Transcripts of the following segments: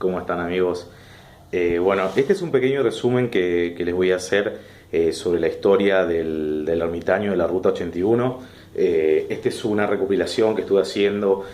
¿Cómo están, amigos? Bueno, este es un pequeño resumen que les voy a hacer sobre la historia del ermitaño de la Ruta 81. Esta es una recopilación que estuve haciendo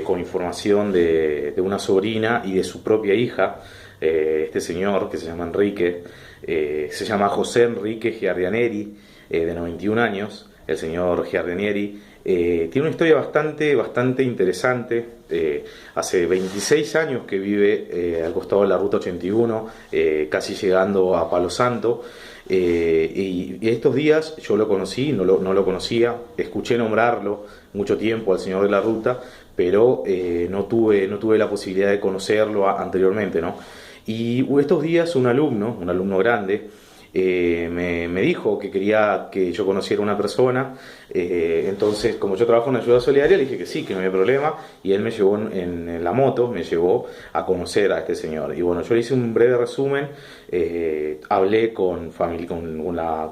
con información de una sobrina y de su propia hija. Este señor, que se llama Enrique, se llama José Enrique Giardinieri, de 91 años. El señor Giardinieri tiene una historia bastante interesante. Hace 26 años que vive al costado de la Ruta 81, casi llegando a Palo Santo. Y estos días yo lo conocí, no lo conocía, escuché nombrarlo mucho tiempo al señor de la ruta, pero no tuve la posibilidad de conocerlo anteriormente, ¿no? Y estos días un alumno grande, me dijo que quería que yo conociera una persona. Entonces, como yo trabajo en ayuda solidaria, le dije que sí, que no había problema, y él me llevó en la moto, me llevó a conocer a este señor. Y bueno, yo le hice un breve resumen. Hablé con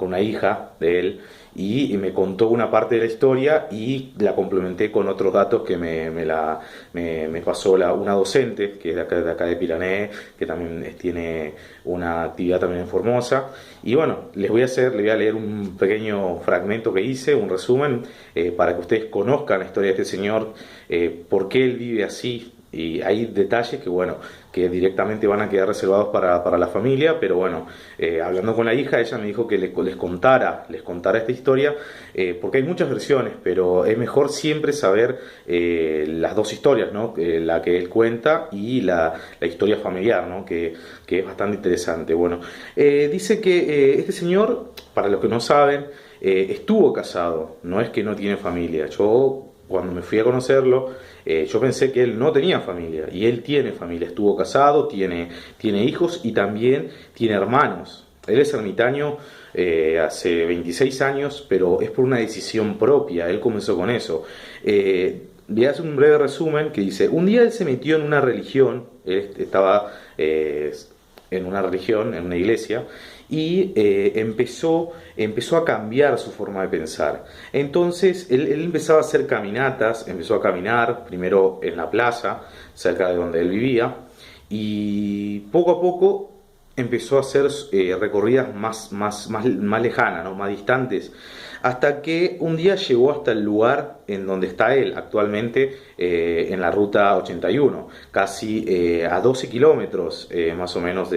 una hija de él, y me contó una parte de la historia y la complementé con otros datos que me pasó una docente que es de acá de Pirané, que también tiene una actividad también en Formosa. Y bueno, les voy a leer un pequeño fragmento que hice, un resumen, para que ustedes conozcan la historia de este señor, por qué él vive así. Y hay detalles que, bueno, que directamente van a quedar reservados para la familia, pero bueno, hablando con la hija, ella me dijo que les contara esta historia, porque hay muchas versiones, pero es mejor siempre saber las dos historias, ¿no? La que él cuenta y la historia familiar, ¿no? Que es bastante interesante. Bueno, dice que este señor, para los que no saben, estuvo casado, no es que no tiene familia. Yo, cuando me fui a conocerlo, yo pensé que él no tenía familia, y él tiene familia, estuvo casado, tiene hijos y también tiene hermanos. Él es ermitaño hace 26 años, pero es por una decisión propia, él comenzó con eso. Voy a hacer un breve resumen que dice: un día él se metió en una religión, él estaba en una religión, en una iglesia, y empezó a cambiar su forma de pensar. Entonces él empezaba a hacer caminatas, empezó a caminar primero en la plaza, cerca de donde él vivía, y poco a poco empezó a hacer recorridas más lejanas, ¿no? Más distantes, hasta que un día llegó hasta el lugar en donde está él actualmente, en la Ruta 81, casi a 12 kilómetros más o menos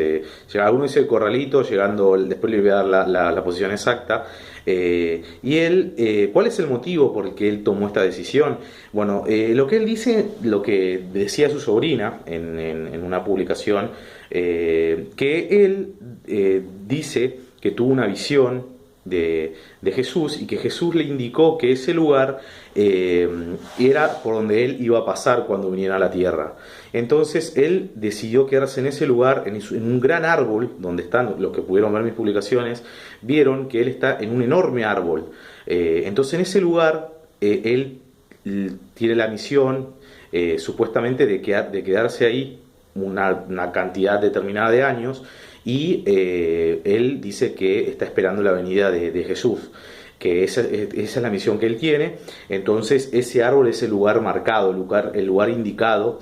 alguno dice el Corralito, llegando, después le voy a dar la posición exacta. Y él, ¿cuál es el motivo por el que él tomó esta decisión? Bueno, lo que él dice, lo que decía su sobrina en una publicación, que él dice que tuvo una visión de Jesús, y que Jesús le indicó que ese lugar era por donde él iba a pasar cuando viniera a la tierra. Entonces él decidió quedarse en ese lugar, en un gran árbol, donde están los que pudieron ver mis publicaciones, vieron que él está en un enorme árbol. Entonces en ese lugar él tiene la misión, supuestamente, de quedarse ahí una cantidad determinada de años, y él dice que está esperando la venida de Jesús, que esa es la misión que él tiene. Entonces ese árbol es el lugar marcado, el lugar indicado,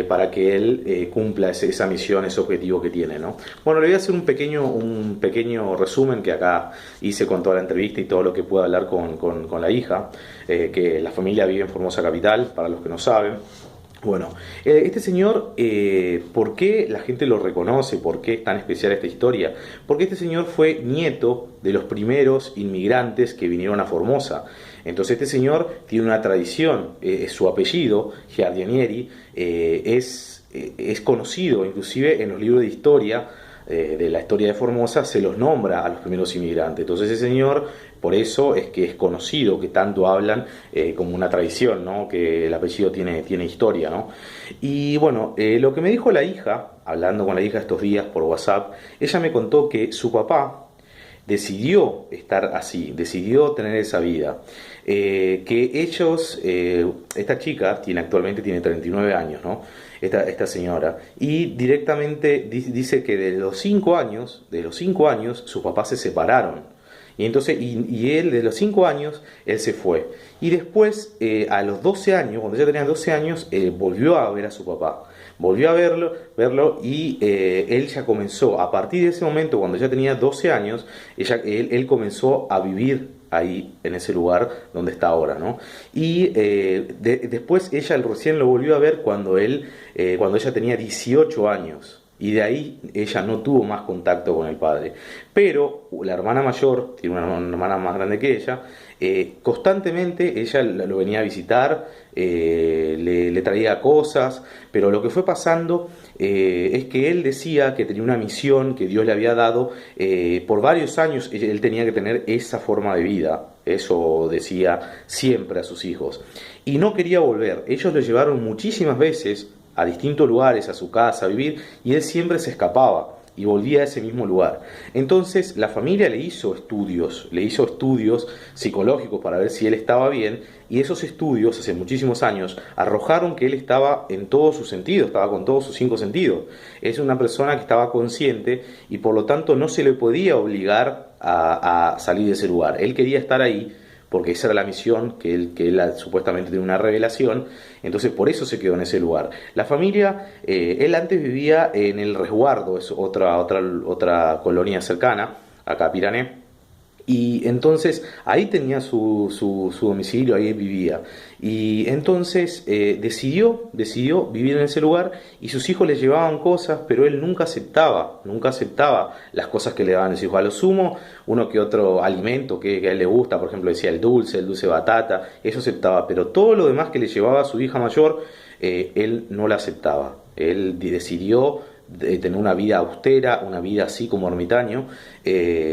para que él cumpla esa misión, ese objetivo que tiene, ¿no? Bueno, le voy a hacer un pequeño resumen que acá hice con toda la entrevista y todo lo que pude hablar con la hija, que la familia vive en Formosa Capital, para los que no saben. Bueno, este señor, ¿por qué la gente lo reconoce? ¿Por qué es tan especial esta historia? Porque este señor fue nieto de los primeros inmigrantes que vinieron a Formosa. Entonces este señor tiene una tradición, su apellido, Giardinieri, es conocido, inclusive en los libros de historia, de la historia de Formosa, se los nombra a los primeros inmigrantes. Entonces ese señor, por eso es que es conocido, que tanto hablan como una tradición, ¿no? Que el apellido tiene historia, ¿no? Y bueno, lo que me dijo la hija, hablando con la hija estos días por WhatsApp, ella me contó que su papá decidió estar así, decidió tener esa vida. Que ellos, esta chica actualmente tiene 39 años, ¿no? Esta señora, y directamente dice que de los 5 años, sus papás se separaron. Y entonces, y él, de los 5 años, él se fue. Y después, a los 12 años, cuando ella tenía 12 años, volvió a ver a su papá. volvió a verlo y él ya comenzó, a partir de ese momento, cuando ya tenía 12 años, él comenzó a vivir ahí, en ese lugar donde está ahora, ¿no? Y después ella recién lo volvió a ver cuando ella tenía 18 años. Y de ahí ella no tuvo más contacto con el padre. Pero la hermana mayor, tiene una hermana más grande que ella, constantemente ella lo venía a visitar, le traía cosas, pero lo que fue pasando es que él decía que tenía una misión que Dios le había dado. Por varios años él tenía que tener esa forma de vida. Eso decía siempre a sus hijos. Y no quería volver. Ellos lo llevaron muchísimas veces a distintos lugares, a su casa, a vivir, y él siempre se escapaba y volvía a ese mismo lugar. Entonces la familia le hizo estudios psicológicos para ver si él estaba bien, y esos estudios, hace muchísimos años, arrojaron que él estaba en todos sus sentidos, estaba con todos sus 5 sentidos. Es una persona que estaba consciente y por lo tanto no se le podía obligar a salir de ese lugar. Él quería estar ahí porque esa era la misión, que él supuestamente tiene una revelación, entonces por eso se quedó en ese lugar. La familia, él antes vivía en El Resguardo, es otra colonia cercana, acá a Pirané, y entonces ahí tenía su domicilio, ahí vivía. Y entonces decidió vivir en ese lugar, y sus hijos le llevaban cosas, pero él nunca aceptaba las cosas que le daban a sus hijos. A lo sumo, uno que otro alimento que a él le gusta, por ejemplo decía el dulce batata, eso aceptaba, pero todo lo demás que le llevaba a su hija mayor, él no la aceptaba. Él decidió tener una vida austera, una vida así como ermitaño,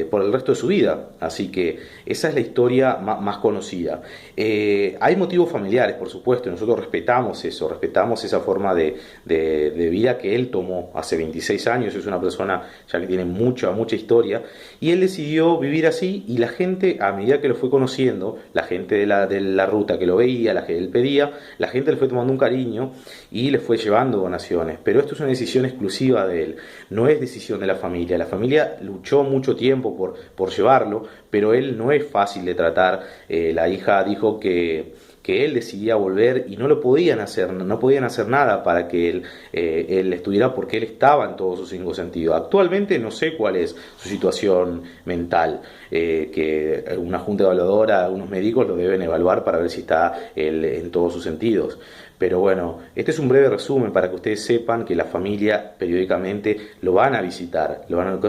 por el resto de su vida. Así que esa es la historia más conocida. Hay motivos familiares, por supuesto, y nosotros respetamos eso, respetamos esa forma de vida que él tomó hace 26 años. Es una persona ya que tiene mucha historia, y él decidió vivir así, y la gente, a medida que lo fue conociendo, la gente de la ruta que lo veía, la que él pedía, la gente le fue tomando un cariño y le fue llevando donaciones. Pero esto es una decisión exclusiva de él, no es decisión de la familia. La familia luchó mucho tiempo por llevarlo, pero él no es fácil de tratar. La hija dijo que él decidía volver y no lo podían hacer, no podían hacer nada para que él estuviera, porque él estaba en todos sus 5 sentidos. Actualmente no sé cuál es su situación mental, que una junta evaluadora, unos médicos lo deben evaluar para ver si está él en todos sus sentidos. Pero bueno, este es un breve resumen para que ustedes sepan que la familia periódicamente lo van a visitar, lo van a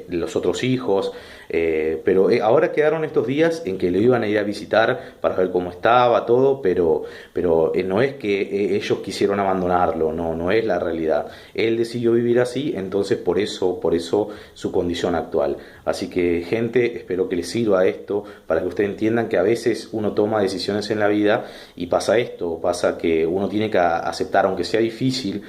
los otros hijos, pero ahora quedaron estos días en que lo iban a ir a visitar para ver cómo estaba todo, pero no es que ellos quisieron abandonarlo, no es la realidad. Él decidió vivir así, entonces por eso su condición actual. Así que, gente, espero que les sirva esto para que ustedes entiendan que a veces uno toma decisiones en la vida y pasa esto, pasa que uno tiene que aceptar, aunque sea difícil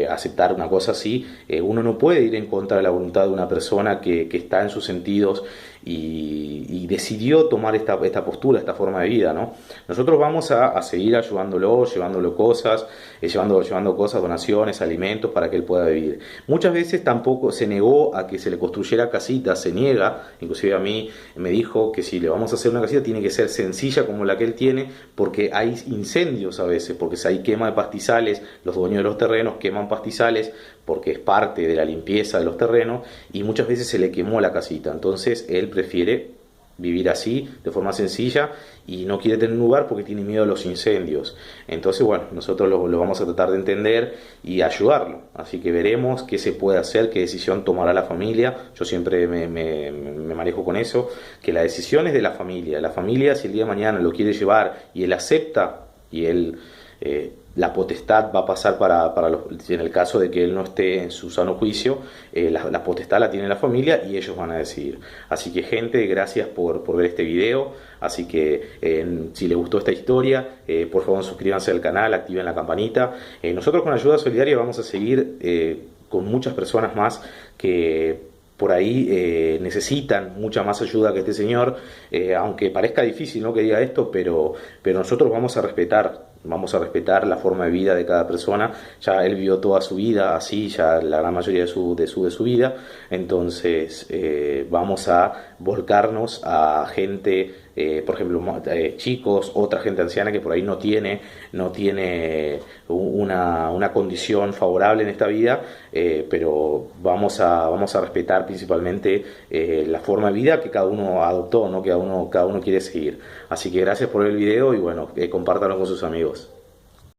aceptar una cosa así. Uno no puede ir en contra de la voluntad de una persona que está en sus sentidos y decidió tomar esta postura, esta forma de vida, ¿no? Nosotros vamos a seguir ayudándolo, llevándolo cosas, llevando cosas, donaciones, alimentos para que él pueda vivir. Muchas veces tampoco se negó a que se le construyera casita, se niega, inclusive a mí me dijo que si le vamos a hacer una casita tiene que ser sencilla como la que él tiene, porque hay incendios a veces, porque si hay quema de pastizales, los dueños de los terrenos queman pastizales porque es parte de la limpieza de los terrenos, y muchas veces se le quemó la casita. Entonces él prefiere vivir así, de forma sencilla, y no quiere tener un lugar porque tiene miedo a los incendios. Entonces, bueno, nosotros lo vamos a tratar de entender y ayudarlo. Así que veremos qué se puede hacer, qué decisión tomará la familia. Yo siempre me manejo con eso, que la decisión es de la familia. La familia, si el día de mañana lo quiere llevar y él acepta, y él la potestad va a pasar en el caso de que él no esté en su sano juicio, la potestad la tiene la familia y ellos van a decidir. Así que, gente, gracias por ver este video. Así que si les gustó esta historia, por favor suscríbanse al canal, activen la campanita. Nosotros con Ayuda Solidaria vamos a seguir con muchas personas más que por ahí necesitan mucha más ayuda que este señor, aunque parezca difícil, ¿no?, que diga esto, pero nosotros vamos a respetar la forma de vida de cada persona. Ya él vivió toda su vida así, ya la gran mayoría de su vida. Entonces vamos a volcarnos a gente por ejemplo, chicos, otra gente anciana que por ahí no tiene una condición favorable en esta vida, pero vamos a respetar principalmente la forma de vida que cada uno adoptó, ¿no? Que cada uno quiere seguir. Así que gracias por ver el video y bueno, compártanlo con sus amigos.